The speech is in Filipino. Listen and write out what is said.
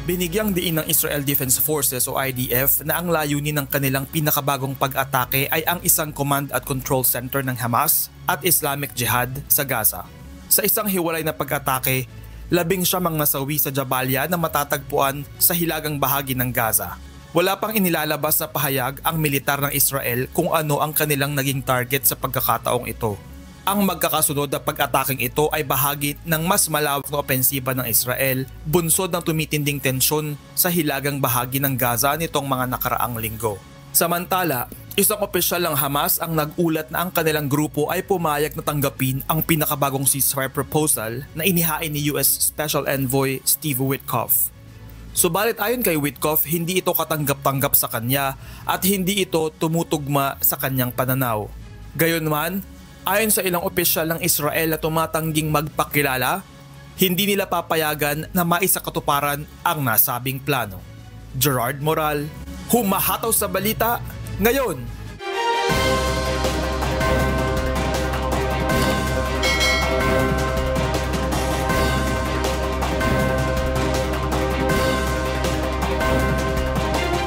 Binigyang diin ng Israel Defense Forces o IDF na ang layunin ng kanilang pinakabagong pag-atake ay ang isang command at control center ng Hamas at Islamic Jihad sa Gaza. Sa isang hiwalay na pag-atake, 19 nasawi sa Jabalia na matatagpuan sa hilagang bahagi ng Gaza. Wala pang inilalabas na pahayag ang militar ng Israel kung ano ang kanilang naging target sa pagkakataong ito. Ang magkakasunod na pag-ataking ito ay bahagi ng mas malawak na opensiba ng Israel, bunsod ng tumitinding tensyon sa hilagang bahagi ng Gaza nitong mga nakaraang linggo. Samantala, isang opisyal ng Hamas ang nag-ulat na ang kanilang grupo ay pumayag na tanggapin ang pinakabagong ceasefire proposal na inihain ni US Special Envoy Steve Witkoff. Subalit ayon kay Witkoff, hindi ito katanggap-tanggap sa kanya at hindi ito tumutugma sa kanyang pananaw. Gayunman, ayon sa ilang opisyal ng Israel na tumatangging magpakilala, hindi nila papayagan na maisakatuparan ang nasabing plano. Gerard Moral, humahataw sa balita ngayon.